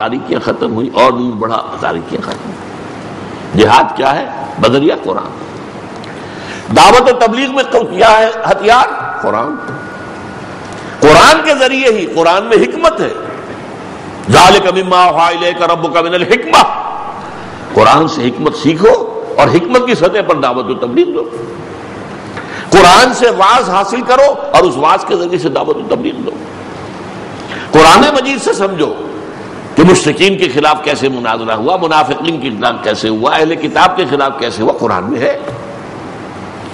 تاریکیاں ختم ہوئی اور نور بڑھا، تاریکیاں ختم ہوئی۔ جہاد کیا ہے؟ بدریہ قرآن۔ دعوت و تبلیغ میں کیا ہے ہتھیار؟ قرآن۔ قرآن کے ذریعے ہی، قرآن میں حکمت ہے۔ ذالک مما اوحی الیک ربک من الحکمہ، قرآن سے حکمت سیکھو اور حکمت کی سطح پر دعوت و تبلیغ دو۔ قرآن سے واعظ حاصل کرو اور اس واعظ کے ذریعے سے دعوت و تبلیغ دو۔ قرآن مجید سے سمجھو کہ مشرکین کے خلاف کیسے مناظرہ ہوا، منافقین کے خلاف کیسے ہوا، اہل کتاب کے خلاف کیسے ہوا، قرآن میں ہے۔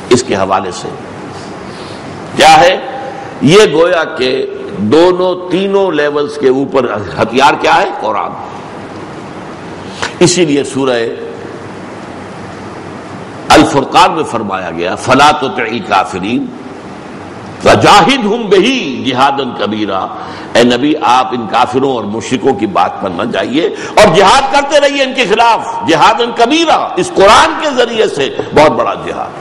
اس کے حوالے سے کیا ہے؟ یہ گویا کہ دونوں تینوں لیولز کے اوپر ہتھیار کیا ہے؟ قرآن۔ اسی لیے سورہ الفرقان میں فرمایا گیا فَلَا تُطِعِ الْكَافِرِينَ وَجَاهِدْهُمْ بِهِ جِهَادًا كَبِيرًا۔ اے نبی آپ ان کافروں اور مشرکوں کی بات پر نہ جائیے اور جہاد کرتے رہیے ان کے خلاف، جہادًا كَبِيرًا، اس قرآن کے ذریعے سے بہت بڑا جہاد۔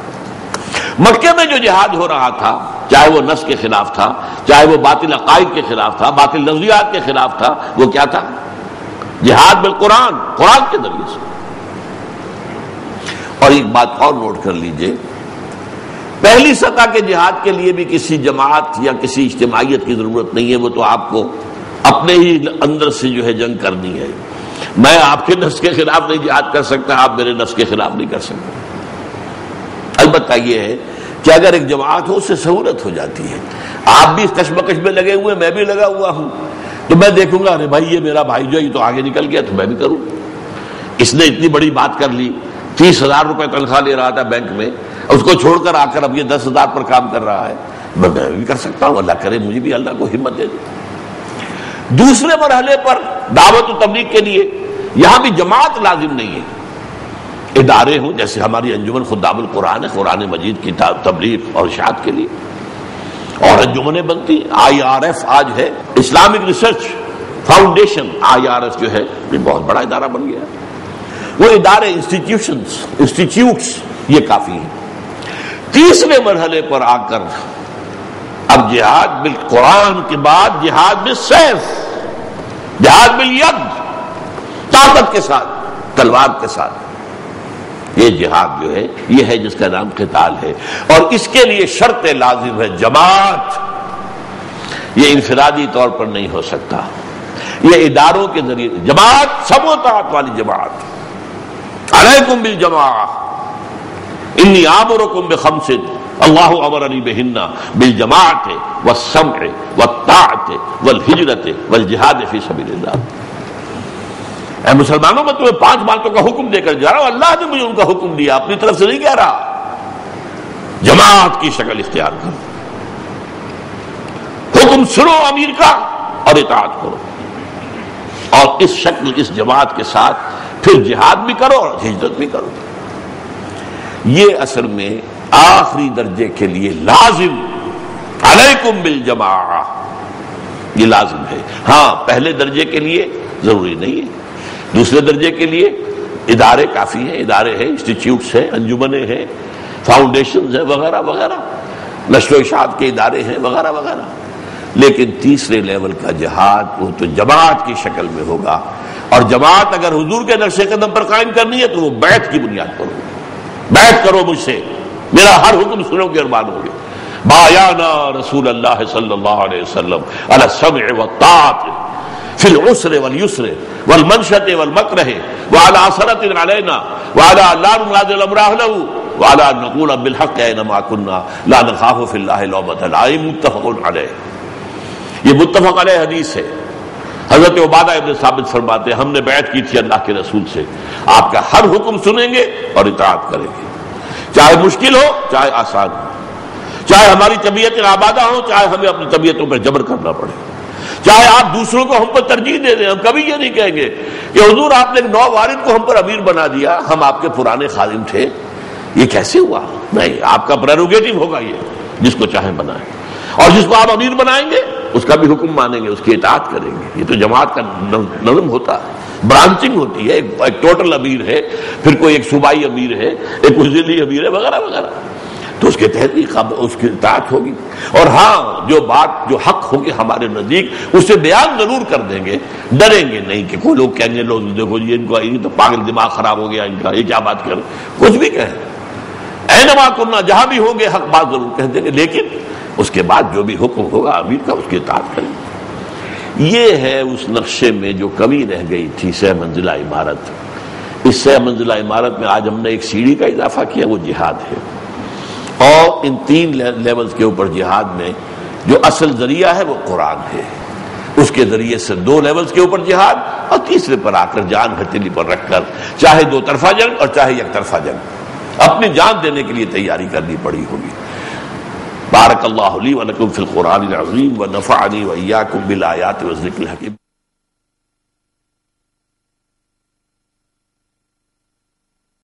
مکے میں جو جہاد ہو رہا تھا، چاہے وہ نفس کے خلاف تھا، چاہے وہ باطل عقائد کے خلاف تھا، باطل نظریات کے خلاف تھا، وہ کیا تھا؟ جہاد بالقرآن، قرآن کے ذریعے سے۔ اور ایک بات اور نوٹ کر لیجئے، پہلی سطح کے جہاد کے لیے بھی کسی جماعت یا کسی اجتماعیت کی ضرورت نہیں ہے، وہ تو آپ کو اپنے ہی اندر سے جو ہے جنگ کرنی ہے۔ میں آپ کے نفس کے خلاف نہیں جہاد کر سکتا، آپ میرے نفس کے خلاف نہیں کر سکتے۔ البتہ یہ ہے کہ اگر ایک جماعت ہو، اس سے سہولت ہو جاتی ہے۔ آپ بھی اس کشمکش میں لگے ہوئے، میں بھی لگا ہوا ہوں، تو میں دیکھوں گا ارے بھائی یہ میرا بھائی جو ہے یہ تو آگے نکل گیا، تو میں بھی کروں۔ اس نے اتنی بڑی بات کر لی، 30,000 روپے تنخواہ لے رہا تھا بینک میں، اس کو چھوڑ کر آ کر اب یہ 10,000 پر کام کر رہا ہے، میں بھی کر سکتا ہوں۔ اللہ کرے مجھے بھی اللہ کو ہمت دے دے۔ دوسرے مرحلے پر دعوت و تبلیغ کے لیے یہاں بھی جماعت لازم نہیں ہے، ادارے ہوں، جیسے ہماری انجمن خدام القرآن ہے، قرآن مجید کی تبلیغ اور اشاعت کے لیے، اور انجمنیں بنتی۔ IRF آج ہے اسلامک ریسرچ فاؤنڈیشن، IRF جو ہے یہ بہت بڑا ادارہ بن گیا۔ وہ ادارے، انسٹیٹیوٹس یہ کافی ہیں۔ تیسرے مرحلے پر آ کر اب جہاد بالقرآن کے بعد جہاد بالسیف، جہاد بالید، طاقت کے ساتھ، تلوار کے ساتھ۔ یہ جہاد جو ہے یہ ہے جس کا نام قتال ہے، اور اس کے لیے شرط لازم ہے جماعت۔ یہ انفرادی طور پر نہیں ہو سکتا، یہ اداروں کے ذریعے جماعت، سم و طاعت والی جماعت۔ علیکم بالجماعہ انی آمرکم بخمس اللہ امرنی بہن بالجماعت والسمع والطاعت والہجرت والجہاد فی سبیل اللہ۔ اے مسلمانوں، میں تمہیں 5 باتوں کا حکم دے کر جا رہا ہوں، اللہ نے مجھے ان کا حکم دیا، اپنی طرف سے نہیں کہہ رہا۔ جماعت کی شکل اختیار کرو، حکم سنو امیر کا اور اطاعت کرو، اور اس شکل، اس جماعت کے ساتھ پھر جہاد بھی کرو اور ہجرت بھی کرو۔ یہ اصل میں آخری درجے کے لیے لازم، علیکم بالجماعہ، یہ لازم ہے۔ ہاں پہلے درجے کے لیے ضروری نہیں ہے، دوسرے درجے کے لیے ادارے کافی ہیں، ادارے ہیں، انسٹیٹیوٹس ہیں، انجمنیں ہیں، فاؤنڈیشنز ہیں، وغیرہ وغیرہ، نشر و اشاعت کے ادارے ہیں، وغیرہ وغیرہ۔ لیکن تیسرے لیول کا جہاد وہ تو جماعت کی شکل میں ہوگا، اور جماعت اگر حضور کے نقش قدم پر قائم کرنی ہے تو وہ بیعت کی بنیاد پر ہوگی۔ بیعت کرو مجھ سے، میرا ہر حکم سنو گے اور مانو گے۔ بایانا رسول اللہ صلی اللہ علیہ وسلم علی السمع والطاعت فی العسر والیسر والمنشط والمکرہ وعلی عثرۃ علینا وعلی لا ننازع الامر اہلہ وعلی ان نقول بالحق اینما کنا لا نخاف فی اللہ لومۃ لائم، متفق علیہ۔ یہ متفق علیہ حدیث ہے۔ حضرت عبادہ ابن ثابت فرماتے ہیں ہم نے بیعت کی تھی اللہ کے رسول سے، آپ کا ہر حکم سنیں گے اور اطاعت کریں گے، چاہے مشکل ہو چاہے آسان ہو، چاہے ہماری طبیعتیں آبادہ ہوں چاہے ہمیں اپنی طبیعتوں پر جبر کرنا پڑے، چاہے آپ دوسروں کو ہم پر ترجیح دے دیں۔ ہم کبھی یہ نہیں کہیں گے کہ حضور آپ نے ایک نو وارد کو ہم پر امیر بنا دیا، ہم آپ کے پرانے خادم تھے، یہ کیسے ہوا؟ نہیں، آپ کا پریروگیٹو ہوگا یہ، جس کو چاہیں بنائیں، اور جس کو آپ امیر بنائیں گے اس کا بھی حکم مانیں گے، اس کی اطاعت کریں گے۔ یہ تو جماعت کا نظم ہوتا ہے، برانچنگ ہوتی ہے، ایک ٹوٹل امیر ہے، پھر کوئی ایک صوبائی امیر ہے، ایک ضلعی امیر ہے، وغیرہ وغیرہ۔ تو اس کے تحت اس کی اطاعت ہوگی. اور ہاں جو بات جو حق ہوگی ہمارے نزدیک اسے بیان ضرور کر دیں گے, ڈریں گے نہیں کہ کوئی لوگ کہیں گے لوگ دیکھو جی ان کو یہ تو پاگل دماغ خراب ہو گیا ان کا, یہ کیا بات کر, کچھ بھی کہیں, اینما کرنا جہاں بھی ہوں گے حق بات ضرور کہہ دیں گے, لیکن اس کے بعد جو بھی حکم ہوگا امیر کا اس کی اطاعت کریں. یہ ہے اس نقشے میں جو کمی رہ گئی تھی 6 منزلہ عمارت. اس 6 منزلہ عمارت میں آج ہم نے ایک سیڑھی کا اضافہ کیا, وہ جہاد ہے. اور ان 3 لیولز کے اوپر جہاد میں جو اصل ذریعہ ہے وہ قرآن ہے, اس کے ذریعے سے 2 لیولز کے اوپر جہاد, اور تیسرے پر آ کر جان ہتھیلی پر رکھ کر چاہے 2 طرفہ جنگ اور چاہے 1 طرفہ جنگ اپنی جان دینے کے لیے تیاری کرنی پڑی ہوگی. بارک اللہ لی و لکم فی القرآن العظیم ونفعنی و ایاکم بالآیات والذکر الحکیم.